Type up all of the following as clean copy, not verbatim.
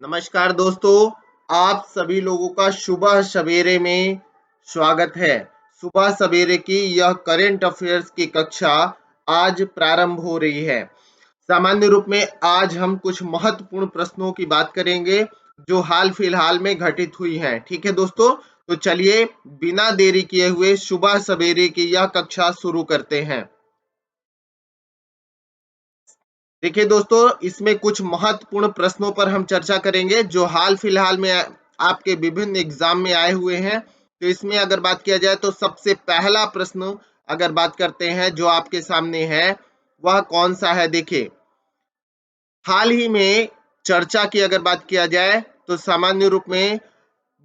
नमस्कार दोस्तों, आप सभी लोगों का सुबह सवेरे में स्वागत है। सुबह सवेरे की यह करंट अफेयर्स की कक्षा आज प्रारंभ हो रही है। सामान्य रूप में आज हम कुछ महत्वपूर्ण प्रश्नों की बात करेंगे जो हाल फिलहाल में घटित हुई हैं। ठीक है दोस्तों, तो चलिए बिना देरी किए हुए सुबह सवेरे की यह कक्षा शुरू करते हैं। देखिए दोस्तों, इसमें कुछ महत्वपूर्ण प्रश्नों पर हम चर्चा करेंगे जो हाल फिलहाल में आपके विभिन्न एग्जाम में आए हुए हैं। तो इसमें अगर बात किया जाए तो सबसे पहला प्रश्न अगर बात करते हैं जो आपके सामने है, वह कौन सा है? देखिए, हाल ही में चर्चा की अगर बात किया जाए तो सामान्य रूप में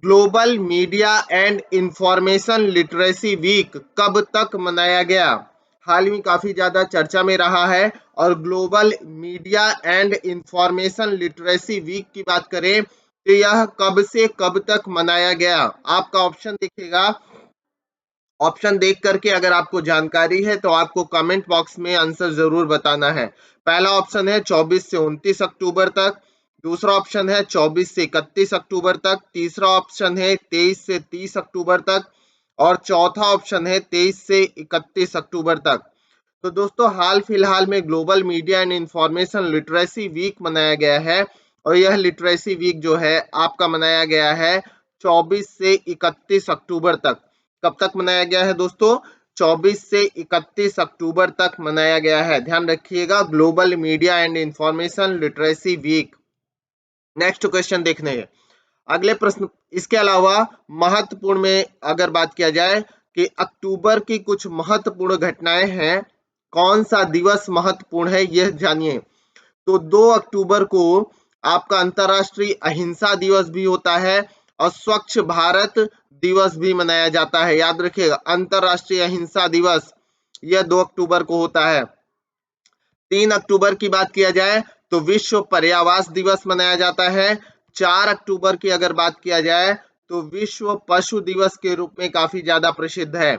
global media and information literacy week कब तक मनाया गया? हाल ही में काफी ज्यादा चर्चा में रहा है। और global media and information literacy week की बात करें तो यह कब से कब तक मनाया गया? आपका ऑप्शन दिखेगा। ऑप्शन देख करके अगर आपको जानकारी है तो आपको कमेंट बॉक्स में आंसर जरूर बताना है। पहला ऑप्शन है 24 से 29 अक्टूबर तक, दूसरा ऑप्शन है 24 से 31 अक्टूबर तक, तीसरा ऑप्शन है 23 से 30 अक्टूबर तक और चौथा ऑप्शन है 23 से 31 अक्टूबर तक। तो दोस्तों, हाल फिलहाल में global media and information literacy week मनाया गया है और यह लिटरेसी वीक जो है आपका मनाया गया है 24 से 31 अक्टूबर तक। कब तक मनाया गया है दोस्तों? 24 से 31 अक्टूबर तक मनाया गया है। ध्यान रखिएगा, global media and information literacy week. Next question देखने हैं अगले प्रश्न। इसके अलावा महत्वपूर्ण में अगर बात किया जाए कि अक्टूबर की कुछ महत्वपूर्ण घटनाएं हैं, कौन सा दिवस महत्वपूर्ण है यह जानिए। तो 2 अक्टूबर को आपका अंतर्राष्ट्रीय अहिंसा दिवस भी होता है और स्वच्छ भारत दिवस भी मनाया जाता है। याद रखिएगा, अंतर्राष्ट्रीय अहिंसा दिवस यह 2 अक्टूबर को होता है। 3 अक्टूबर की बात किया जाए तो विश्व पर्यावरण दिवस मनाया जाता है। 4 अक्टूबर की अगर बात किया जाए तो विश्व पशु दिवस के रूप में काफी ज्यादा प्रसिद्ध है।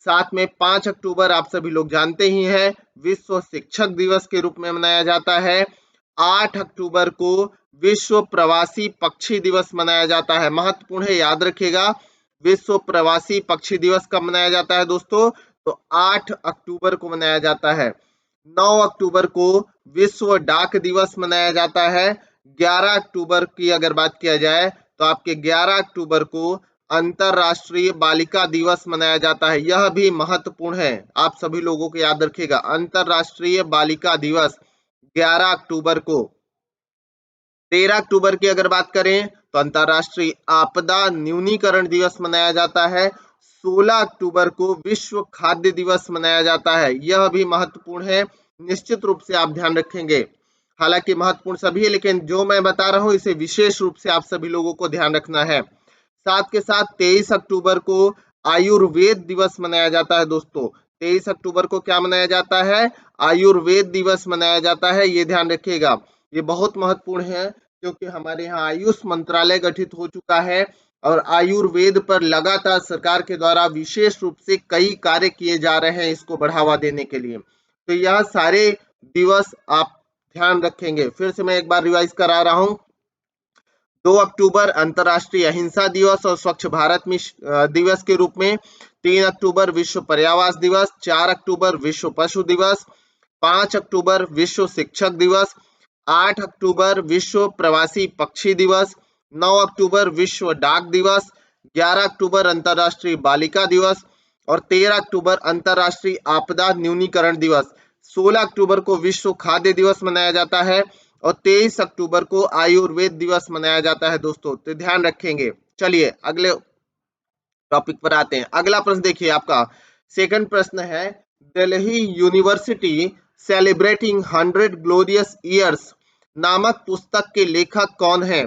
साथ में 5 अक्टूबर आप सभी लोग जानते ही हैं, विश्व शिक्षक दिवस के रूप में मनाया जाता है। 8 अक्टूबर को विश्व प्रवासी पक्षी दिवस मनाया जाता है। महत्वपूर्ण है, याद रखिएगा। विश्व प्रवासी पक्षी दिवस कब मनाया जाता है दोस्तों? तो 8 अक्टूबर को मनाया जाता है। 9 अक्टूबर को विश्व डाक दिवस मनाया जाता है। 11 अक्टूबर की अगर बात किया जाए तो आपके 11 अक्टूबर को अंतरराष्ट्रीय बालिका दिवस मनाया जाता है। यह भी महत्वपूर्ण है, आप सभी लोगों को याद रखिएगा, अंतरराष्ट्रीय बालिका दिवस 11 अक्टूबर को। 13 अक्टूबर की अगर बात करें तो अंतरराष्ट्रीय आपदा न्यूनीकरण दिवस मनाया जाता है। 16 अक्टूबर को विश्व खाद्य दिवस मनाया जाता है। यह भी महत्वपूर्ण है, निश्चित रूप से आप ध्यान रखेंगे। हालांकि महत्वपूर्ण सभी है, लेकिन जो मैं बता रहा हूं इसे विशेष रूप से आप सभी लोगों को ध्यान रखना है। साथ के साथ 23 अक्टूबर को आयुर्वेद दिवस मनाया जाता है दोस्तों। 23 अक्टूबर को क्या मनाया जाता है? आयुर्वेद दिवस मनाया जाता है, ये ध्यान रखिएगा। ये बहुत महत्वपूर्ण है क्योंकि हमारे यहाँ आयुष मंत्रालय गठित हो चुका है और आयुर्वेद पर लगातार सरकार के द्वारा विशेष रूप से कई कार्य किए जा रहे हैं इसको बढ़ावा देने के लिए। तो यह सारे दिवस आप ध्यान रखेंगे। फिर से मैं एक बार रिवाइज करा रहा हूँ। 2 अक्टूबर अंतर्राष्ट्रीय अहिंसा दिवस और स्वच्छ भारत दिवस के रूप में। 3 अक्टूबर विश्व पर्यावरण दिवस। 4 अक्टूबर विश्व पशु दिवस। 5 अक्टूबर विश्व शिक्षक दिवस। 8 अक्टूबर विश्व प्रवासी पक्षी दिवस। 9 अक्टूबर विश्व डाक दिवस। 11 अक्टूबर अंतर्राष्ट्रीय बालिका दिवस और 13 अक्टूबर अंतर्राष्ट्रीय आपदा न्यूनीकरण दिवस। 16 अक्टूबर को विश्व खाद्य दिवस मनाया जाता है और 23 अक्टूबर को आयुर्वेद दिवस मनाया जाता है दोस्तों, तो ध्यान रखेंगे। चलिए अगले टॉपिक पर आते हैं। अगला प्रश्न देखिए, आपका सेकंड प्रश्न है, Delhi university celebrating 100 glorious years नामक पुस्तक के लेखक कौन है?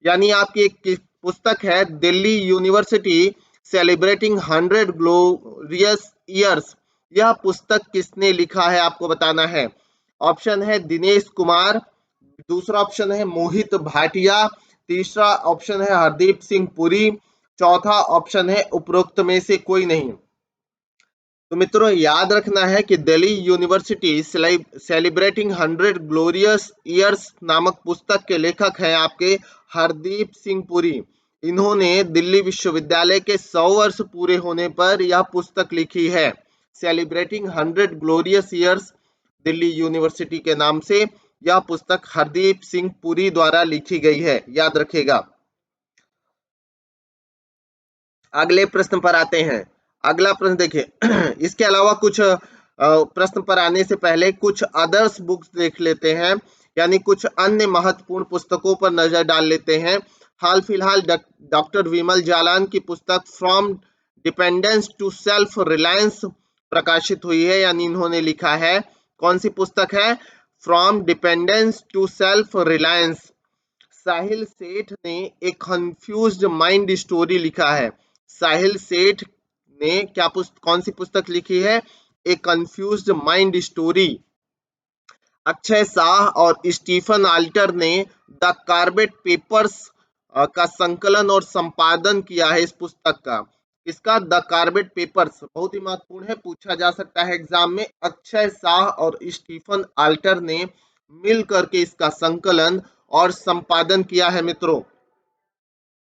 यानी आपकी एक पुस्तक है Delhi university celebrating 100 glorious years. यह पुस्तक किसने लिखा है आपको बताना है। ऑप्शन है दिनेश कुमार, दूसरा ऑप्शन है मोहित भाटिया, तीसरा ऑप्शन है हरदीप सिंह पुरी, चौथा ऑप्शन है उपरोक्त में से कोई नहीं। तो मित्रों याद रखना है कि Delhi university celebrating 100 glorious years नामक पुस्तक के लेखक हैं आपके हरदीप सिंह पुरी। इन्होंने दिल्ली विश्वविद्यालय के 100 वर्ष पूरे होने पर यह पुस्तक लिखी है। Celebrating 100 glorious years Delhi university के नाम से यह पुस्तक हरदीप सिंह पुरी द्वारा लिखी गई है, याद रखेगा। अगले प्रश्न पर आते हैं। अगला प्रश्न देखिए इसके अलावा कुछ प्रश्न पर आने से पहले कुछ अदर्स बुक्स देख लेते हैं, यानी कुछ अन्य महत्वपूर्ण पुस्तकों पर नजर डाल लेते हैं। हाल फिलहाल डॉक्टर विमल जालान की पुस्तक from dependence to self reliance प्रकाशित हुई है, यानी इन्होंने लिखा है। कौन सी पुस्तक है? From dependence to self reliance. Sahil Seth ने एक कंफ्यूज्ड माइंड स्टोरी लिखा है। साहिल सेठ ने कौन सी पुस्तक लिखी है? A confused mind story. Akshay Shah और स्टीफन आल्टर ने द कार्बेट पेपर्स का संकलन और संपादन किया है इस पुस्तक का। इसका द कार्बेट पेपर्स बहुत ही महत्वपूर्ण है, पूछा जा सकता है एग्जाम में। अक्षय शाह और स्टीफन आल्टर ने मिल करके इसका संकलन और संपादन किया है मित्रों।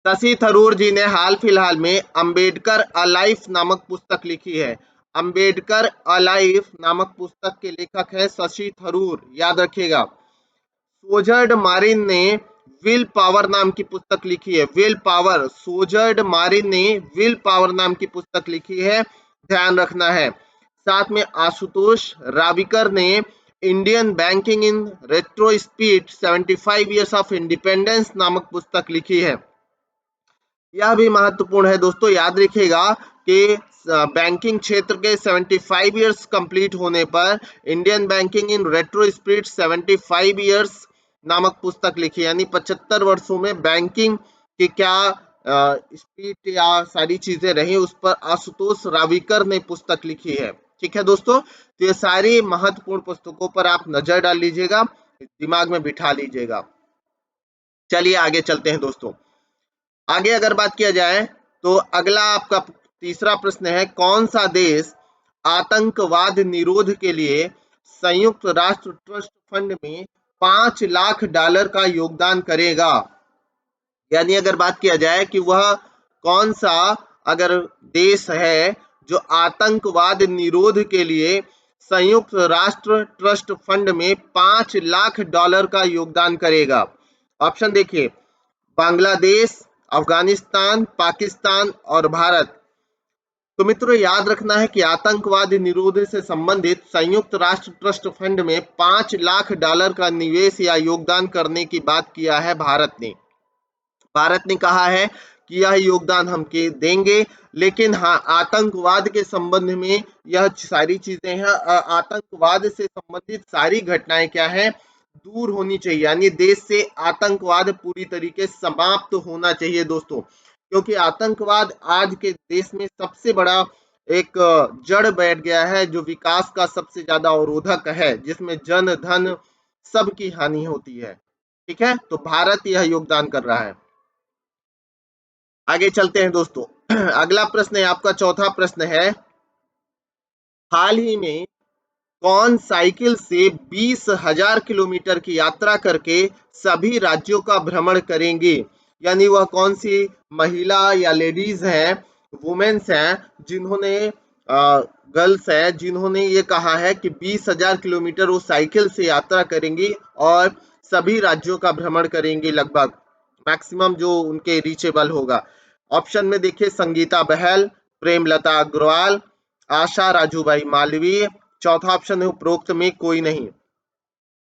शशि थरूर जी ने हाल फिलहाल में अंबेडकर अ लाइफ नामक पुस्तक लिखी है। अंबेडकर अ लाइफ नामक पुस्तक के लेखक है शशि थरूर, याद रखिएगा। सोजर्ड मारिन ने विल पावर नाम की पुस्तक लिखी है। विल पावर, सोजर्ड मारिन ने विल पावर नाम की पुस्तक लिखी है, ध्यान रखना है। साथ में आशुतोष राविकर ने Indian banking in retrospect 75 years of independence नामक पुस्तक लिखी है। यह भी महत्वपूर्ण है दोस्तों, याद रखिएगा कि बैंकिंग क्षेत्र के 75 इयर्स कंप्लीट होने पर Indian banking in retrospect 75 years नामक पुस्तक लिखी, यानी 75 वर्षों में बैंकिंग की क्या स्पीड या सारी चीजें रही, उस पर आशुतोष राविकर ने पुस्तक लिखी है। ठीक है दोस्तों, तो ये सारी महत्वपूर्ण पुस्तकों पर आप नजर डाल लीजिएगा, दिमाग में बिठा लीजिएगा। चलिए आगे चलते हैं दोस्तों। आगे अगर बात किया जाए तो अगला आपका तीसरा प्रश्न है, कौन सा देश आतंकवाद निरोध के लिए संयुक्त राष्ट्र ट्रस्ट फंड में $5 लाख का योगदान करेगा? यानी अगर बात किया जाए कि वह कौन सा अगर देश है जो आतंकवाद निरोध के लिए संयुक्त राष्ट्र ट्रस्ट फंड में $5 लाख का योगदान करेगा। ऑप्शन देखिए, बांग्लादेश, अफगानिस्तान, पाकिस्तान और भारत। तो मित्रों याद रखना है कि आतंकवाद निरोध से संबंधित संयुक्त राष्ट्र ट्रस्ट फंड में $5 लाख का निवेश या योगदान करने की बात किया है भारत ने। भारत ने कहा है कि यह योगदान हम के देंगे, लेकिन हाँ आतंकवाद के संबंध में यह सारी चीजें हैं, आतंकवाद से संबंधित सारी घटनाएं क्या है, दूर होनी चाहिए, यानी देश से आतंकवाद पूरी तरीके से समाप्त होना चाहिए दोस्तों। क्योंकि आतंकवाद आज के देश में सबसे बड़ा एक जड़ बैठ गया है, जो विकास का सबसे ज्यादा अवरोधक है, जिसमें जन धन सबकी हानि होती है। ठीक है, तो भारत यह योगदान कर रहा है। आगे चलते हैं दोस्तों। अगला प्रश्न है आपका चौथा प्रश्न है, हाल ही में कौन साइकिल से 20,000 किलोमीटर की यात्रा करके सभी राज्यों का भ्रमण करेंगे? यानी वह कौन सी महिला या लेडीज हैं, वुमेन्स हैं, जिन्होंने गर्ल्स हैं, जिन्होंने ये कहा है कि 20,000 किलोमीटर वो साइकिल से यात्रा करेंगी और सभी राज्यों का भ्रमण करेंगी, लगभग मैक्सिमम जो उनके रीचेबल होगा। ऑप्शन में देखिए, संगीता बहल, प्रेमलता अग्रवाल, आशा राजूबाई मालवीय। चौथा ऑप्शन है उपरोक्त में कोई नहीं।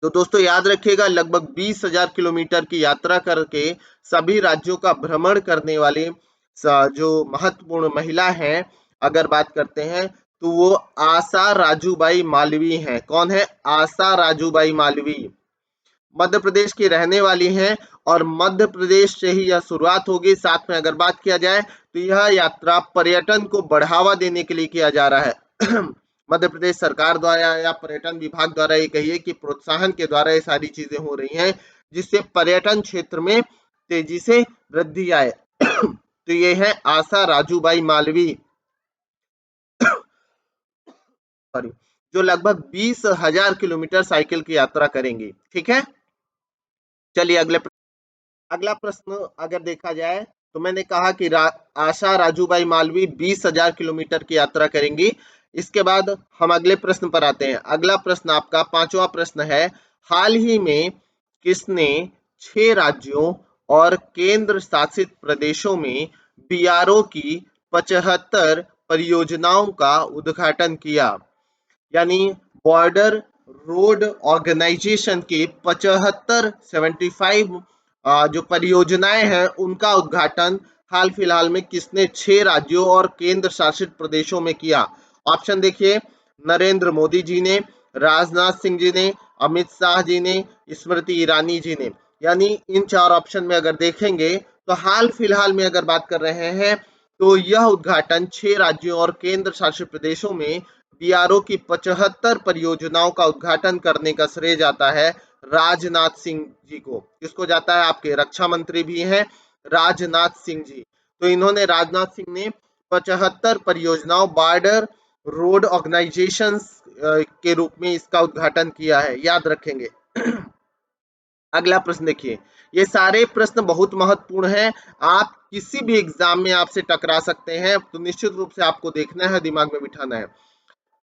तो दोस्तों याद रखिएगा, लगभग 20,000 किलोमीटर की यात्रा करके सभी राज्यों का भ्रमण करने वाले जो महत्वपूर्ण महिला हैं, अगर बात करते हैं तो वो आशा राजूबाई मालवीय हैं। कौन है? आशा राजूबाई मालवीय। मध्य प्रदेश की रहने वाली हैं और मध्य प्रदेश से ही यह शुरुआत होगी। साथ में अगर बात किया जाए तो यह यात्रा पर्यटन को बढ़ावा देने के लिए किया जा रहा है। मध्य प्रदेश सरकार द्वारा या पर्यटन विभाग द्वारा ये कहिए कि प्रोत्साहन के द्वारा ये सारी चीजें हो रही हैं, जिससे पर्यटन क्षेत्र में तेजी से वृद्धि आए। तो ये है आशा राजूबाई मालवीय। सॉरी, जो लगभग 20,000 किलोमीटर साइकिल की यात्रा करेंगी। ठीक है, चलिए अगला प्रश्न अगर देखा जाए तो मैंने कहा कि आशा राजूबाई मालवी 20,000 किलोमीटर की यात्रा करेंगी। इसके बाद हम अगले प्रश्न पर आते हैं। अगला प्रश्न आपका पांचवा प्रश्न है, हाल ही में किसने 6 राज्यों और केंद्र शासित प्रदेशों में बीआरओ की 75 परियोजनाओं का उद्घाटन किया? यानी बॉर्डर रोड ऑर्गेनाइजेशन की 75 जो परियोजनाएं हैं उनका उद्घाटन हाल फिलहाल में किसने 6 राज्यों और केंद्र शासित प्रदेशों में किया? ऑप्शन देखिए, नरेंद्र मोदी जी ने, राजनाथ सिंह जी ने, अमित शाह जी ने, स्मृति ईरानी जी ने। यानी इन 4 ऑप्शन में अगर देखेंगे तो हाल फिलहाल में अगर बात कर रहे हैं तो यह उद्घाटन 6 राज्यों और केंद्र शासित प्रदेशों में बीआरओ की 75 परियोजनाओं का उद्घाटन करने का श्रेय जाता है राजनाथ सिंह जी को। किसको जाता है? आपके रक्षा मंत्री भी हैं राजनाथ सिंह जी। तो इन्होंने, राजनाथ सिंह ने 75 परियोजनाओं बॉर्डर रोड ऑर्गेनाइजेशन के रूप में इसका उद्घाटन किया है, याद रखेंगे। अगला प्रश्न देखिए, ये सारे प्रश्न बहुत महत्वपूर्ण हैं, आप किसी भी एग्जाम में आपसे टकरा सकते हैं, तो निश्चित रूप से आपको देखना है, दिमाग में बिठाना है।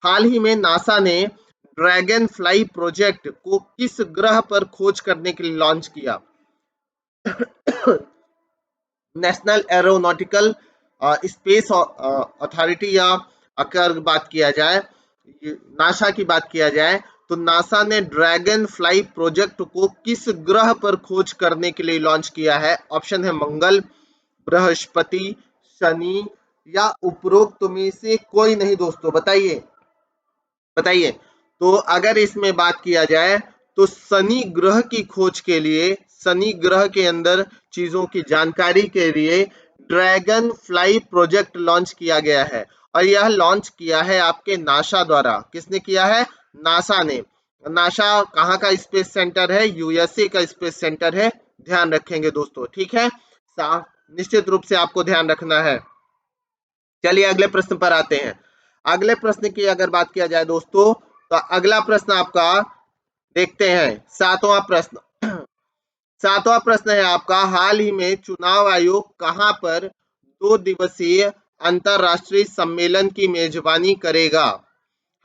हाल ही में नासा ने ड्रैगन फ्लाई प्रोजेक्ट को किस ग्रह पर खोज करने के लिए लॉन्च किया? नेशनल एरोनॉटिकल स्पेस अथॉरिटी, या अगर बात किया जाए नासा की बात किया जाए तो नासा ने ड्रैगन फ्लाई प्रोजेक्ट को किस ग्रह पर खोज करने के लिए लॉन्च किया है? ऑप्शन है मंगल, बृहस्पति, शनि या उपरोक्त में से कोई नहीं। दोस्तों बताइए बताइए। तो अगर इसमें बात किया जाए तो शनि ग्रह की खोज के लिए, शनि ग्रह के अंदर चीजों की जानकारी के लिए ड्रैगन फ्लाई प्रोजेक्ट लॉन्च किया गया है, और यह लॉन्च किया है आपके नासा द्वारा। किसने किया है? नासा ने। नासा कहाँ का स्पेस सेंटर है? यूएसए का स्पेस सेंटर है, ध्यान रखेंगे दोस्तों। ठीक है, निश्चित रूप से आपको ध्यान रखना है। चलिए अगले प्रश्न पर आते हैं। अगले प्रश्न की अगर बात किया जाए दोस्तों, तो अगला प्रश्न आपका देखते हैं, सातवां प्रश्न। सातवां प्रश्न है आपका, हाल ही में चुनाव आयोग कहां पर 2 दिवसीय अंतरराष्ट्रीय सम्मेलन की मेजबानी करेगा?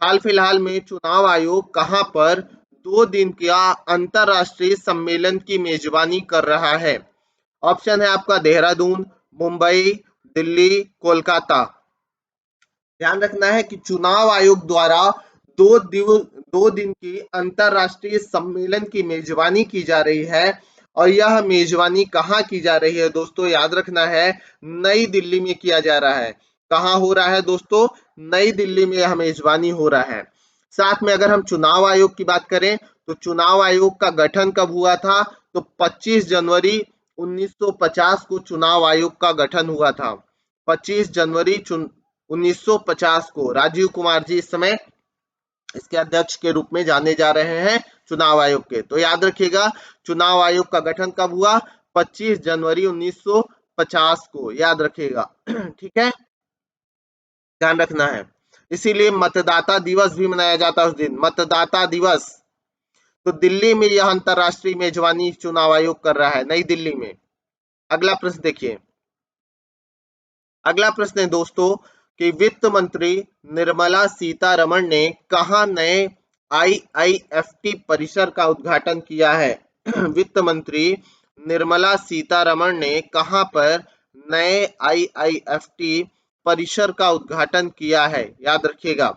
हाल फिलहाल में चुनाव आयोग कहां पर 2 दिन का अंतरराष्ट्रीय सम्मेलन की मेजबानी कर रहा है? ऑप्शन है आपका देहरादून, मुंबई, दिल्ली, कोलकाता। ध्यान रखना है कि चुनाव आयोग द्वारा 2 दिन की अंतरराष्ट्रीय सम्मेलन की मेजबानी की जा रही है, और यह मेजबानी कहाँ की जा रही है दोस्तों? याद रखना है, नई दिल्ली में किया जा रहा है। कहाँ हो रहा है दोस्तों? नई दिल्ली में यह मेजबानी हो रहा है। साथ में अगर हम चुनाव आयोग की बात करें तो चुनाव आयोग का गठन कब हुआ था? तो 25 जनवरी 1950 को चुनाव आयोग का गठन हुआ था। 25 जनवरी 1950 को राजीव कुमार जी इस समय इसके अध्यक्ष के रूप में जाने जा रहे हैं चुनाव आयोग के। तो याद रखिएगा, चुनाव आयोग का गठन कब हुआ? 25 जनवरी 1950 को, याद रखिएगा। ठीक है, ध्यान रखना है। इसीलिए मतदाता दिवस भी मनाया जाता है उस दिन, मतदाता दिवस। तो दिल्ली में यह अंतरराष्ट्रीय मेजबानी चुनाव आयोग कर रहा है, नई दिल्ली में। अगला प्रश्न देखिए, अगला प्रश्न है दोस्तों कि वित्त मंत्री निर्मला सीतारमण ने कहा नए आईआईएफटी परिसर का उद्घाटन किया है? वित्त मंत्री निर्मला सीतारमण ने कहां पर नए आईआईएफटी परिसर का उद्घाटन किया है? याद रखिएगा।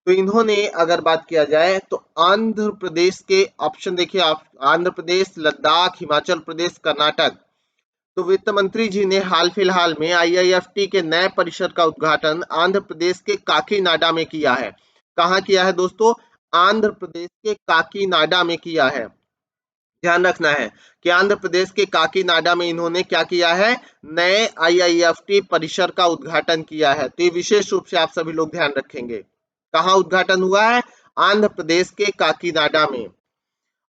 तो इन्होंने अगर बात किया जाए तो आंध्र प्रदेश के, ऑप्शन देखिए आप, आंध्र प्रदेश, लद्दाख, हिमाचल प्रदेश, कर्नाटक। तो वित्त मंत्री जी ने हाल फिलहाल में आईआईएफटी के नए परिसर का उद्घाटन आंध्र प्रदेश के काकीनाडा में किया है। कहाँ किया है दोस्तों? आंध्र प्रदेश के काकीनाडा में किया है। ध्यान रखना है कि आंध्र प्रदेश के काकीनाडा में इन्होंने क्या किया है? नए आईआईएफटी परिसर का उद्घाटन किया है। तो ये विशेष रूप से आप सभी लोग ध्यान रखेंगे। कहाँ उद्घाटन हुआ है? आंध्र प्रदेश के काकीनाडा में।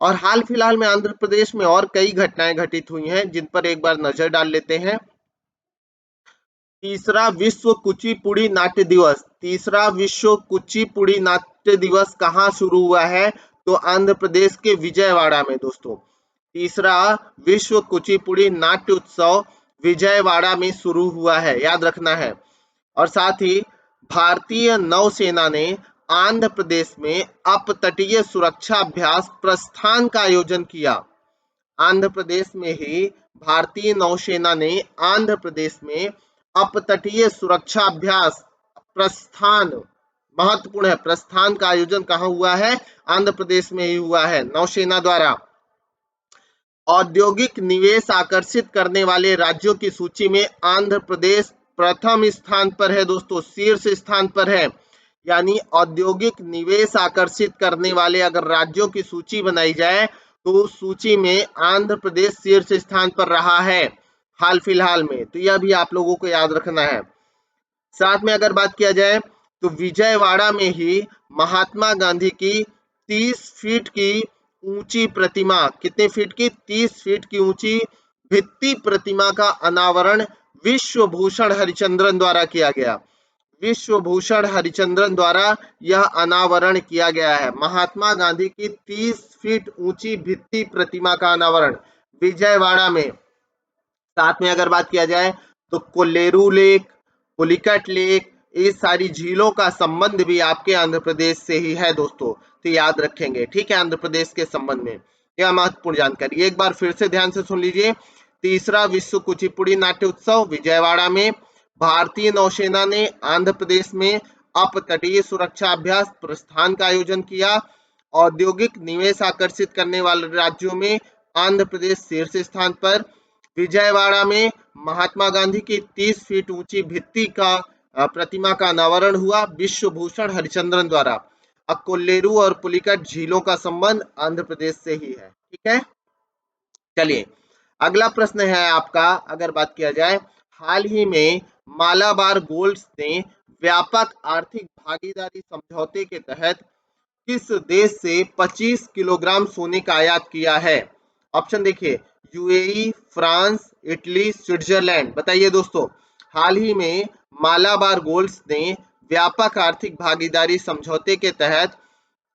और हाल फिलहाल में आंध्र प्रदेश में और कई घटनाएं घटित हुई हैं जिन पर एक बार नजर डाल लेते हैं। तीसरा विश्व कुचिपुड़ी नाट्य दिवस, तीसरा विश्व कुचिपुड़ी नाट्य दिवस कहाँ शुरू हुआ है? तो आंध्र प्रदेश के विजयवाड़ा में दोस्तों। तीसरा विश्व कुचिपुड़ी नाट्य उत्सव विजयवाड़ा में शुरू हुआ है, याद रखना है। और साथ ही भारतीय नौसेना ने आंध्र प्रदेश में अपतटीय सुरक्षा अभ्यास प्रस्थान का आयोजन किया। आंध्र प्रदेश में ही भारतीय नौसेना ने आंध्र प्रदेश में अपतटीय सुरक्षा अभ्यास प्रस्थान, महत्वपूर्ण है, प्रस्थान का आयोजन कहाँ हुआ है? आंध्र प्रदेश में ही हुआ है, नौसेना द्वारा। औद्योगिक निवेश आकर्षित करने वाले राज्यों की सूची में आंध्र प्रदेश प्रथम स्थान पर है दोस्तों, शीर्ष स्थान पर है। यानी औद्योगिक निवेश आकर्षित करने वाले अगर राज्यों की सूची बनाई जाए तो उस सूची में आंध्र प्रदेश शीर्ष स्थान पर रहा है हाल फिलहाल में, तो यह भी आप लोगों को याद रखना है। साथ में अगर बात किया जाए तो विजयवाड़ा में ही महात्मा गांधी की 30 फीट की ऊंची प्रतिमा, कितने फीट की? 30 फीट की ऊंची भित्ति प्रतिमा का अनावरण विश्वभूषण हरिचंद्रन द्वारा किया गया। विश्वभूषण हरिचंद्रन द्वारा यह अनावरण किया गया है, महात्मा गांधी की 30 फीट ऊंची भित्ति प्रतिमा का अनावरण विजयवाड़ा में। साथ में अगर बात किया जाए तो कोल्लेरू लेक, पुलिकट लेक, ये सारी झीलों का संबंध भी आपके आंध्र प्रदेश से ही है दोस्तों, तो याद रखेंगे, ठीक है, आंध्र प्रदेश के संबंध में यह महत्वपूर्ण जानकारी। एक बार फिर से ध्यान से सुन लीजिए। तीसरा विश्व कुचिपुड़ी नाट्य उत्सव विजयवाड़ा में, भारतीय नौसेना ने आंध्र प्रदेश में अपतटीय सुरक्षा अभ्यास प्रस्थान का आयोजन किया। औद्योगिक निवेश आकर्षित करने वाले राज्यों में आंध्र प्रदेश शीर्ष स्थान पर। विजयवाड़ा में महात्मा गांधी की 30 फीट ऊंची भित्ति का प्रतिमा का अनावरण हुआ विश्वभूषण हरिचंद्रन द्वारा। कोल्लेरू और पुलिकट झीलों का संबंध आंध्र प्रदेश से ही है, ठीक है। चलिए अगला प्रश्न है आपका, अगर बात किया जाए, हाल ही में मालाबार गोल्ड्स ने व्यापक आर्थिक भागीदारी समझौते के तहत किस देश से 25 किलोग्राम सोने का आयात किया है? ऑप्शन देखिए, यूएई, फ्रांस, इटली, स्विट्जरलैंड। बताइए दोस्तों, हाल ही में मालाबार गोल्ड्स ने व्यापक आर्थिक भागीदारी समझौते के तहत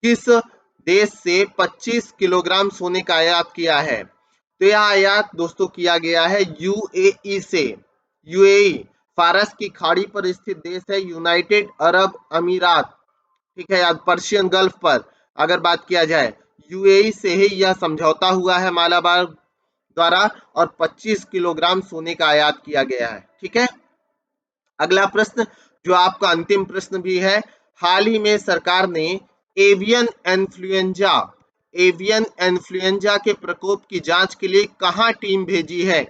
किस देश से 25 किलोग्राम सोने का आयात किया है? तो यह आयात दोस्तों किया गया है यूएई से। यूएई फारस की खाड़ी पर स्थित देश है, यूनाइटेड अरब अमीरात, ठीक है, याद, पर्शियन गल्फ पर अगर बात किया जाए, यूएई से ही यह समझौता हुआ है मालाबार द्वारा और 25 किलोग्राम सोने का आयात किया गया है, ठीक है। अगला प्रश्न जो आपका अंतिम प्रश्न भी है, हाल ही में सरकार ने एवियन इन्फ्लुएंजा, एवियन इन्फ्लुएंजा के प्रकोप की जांच के लिए कहां टीम भेजी है?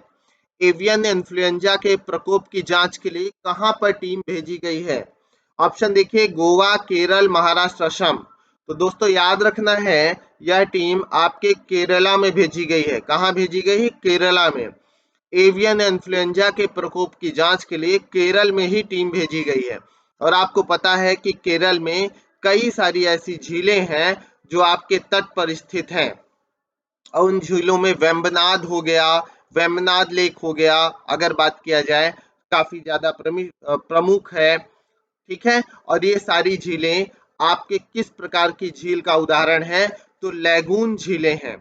एवियन इन्फ्लुएंजा के प्रकोप की जांच के लिए कहां पर टीम भेजी गई है? ऑप्शन देखिए, गोवा, केरल, महाराष्ट्र, असम। तो दोस्तों याद रखना है, यह टीम आपके केरला में भेजी गई है। कहां भेजी गई? केरला में। एवियन इन्फ्लुएंजा के प्रकोप की जांच के लिए केरल में ही टीम भेजी गई है। और आपको पता है कि केरल में कई सारी ऐसी झीलें हैं जो आपके तट पर स्थित हैं, और उन झीलों में वेम्बनाड हो गया, वेम्बनाड लेक हो गया, अगर बात किया जाए काफी ज्यादा प्रमुख है, ठीक है। और ये सारी झीलें आपके किस प्रकार की झील का उदाहरण है? तो लैगून झीलें हैं।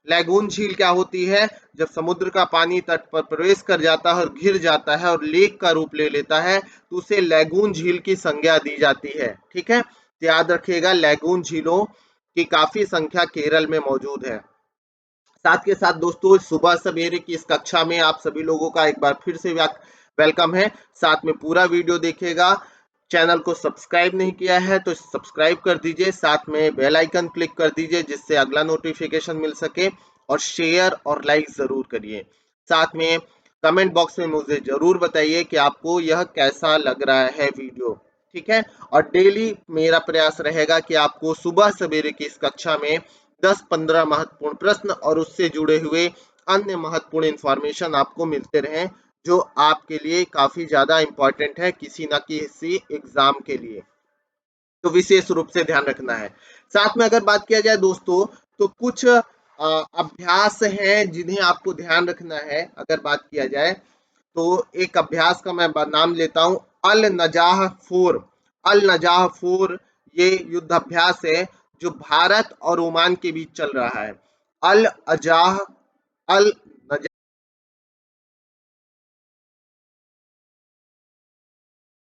लैगून झील क्या होती है? जब समुद्र का पानी तट पर प्रवेश कर जाता है और घिर जाता है और लेक का रूप ले लेता है तो उसे लैगून झील की संज्ञा दी जाती है, ठीक है। तो याद रखिएगा, लैगून झीलों की काफी संख्या केरल में मौजूद है। साथ के साथ दोस्तों, सुबह सवेरे की इस कक्षा में आप सभी लोगों का एक बार फिर से वेलकम है। साथ में पूरा वीडियो देखिएगा। चैनल को सब्सक्राइब नहीं किया है तो सब्सक्राइब कर दीजिए, साथ में बेल आइकन क्लिक कर दीजिए जिससे अगला नोटिफिकेशन मिल सके, और शेयर और लाइक जरूर करिए। साथ में कमेंट बॉक्स में मुझे जरूर बताइए कि आपको यह कैसा लग रहा है वीडियो, ठीक है। और डेली मेरा प्रयास रहेगा कि आपको सुबह सवेरे की इस कक्षा में 10-15 महत्वपूर्ण प्रश्न और उससे जुड़े हुए अन्य महत्वपूर्ण इंफॉर्मेशन आपको मिलते रहें, जो आपके लिए काफी ज्यादा इंपॉर्टेंट है किसी न किसी एग्जाम के लिए, तो विशेष रूप से ध्यान रखना है। साथ में अगर बात किया जाए दोस्तों, तो कुछ अभ्यास हैं जिन्हें आपको ध्यान रखना है। अगर बात किया जाए तो एक अभ्यास का मैं नाम लेता हूँ, अल नजाह 4। अल नजाह 4 ये युद्ध अभ्यास है जो भारत और ओमान के बीच चल रहा है। अल अजाह अल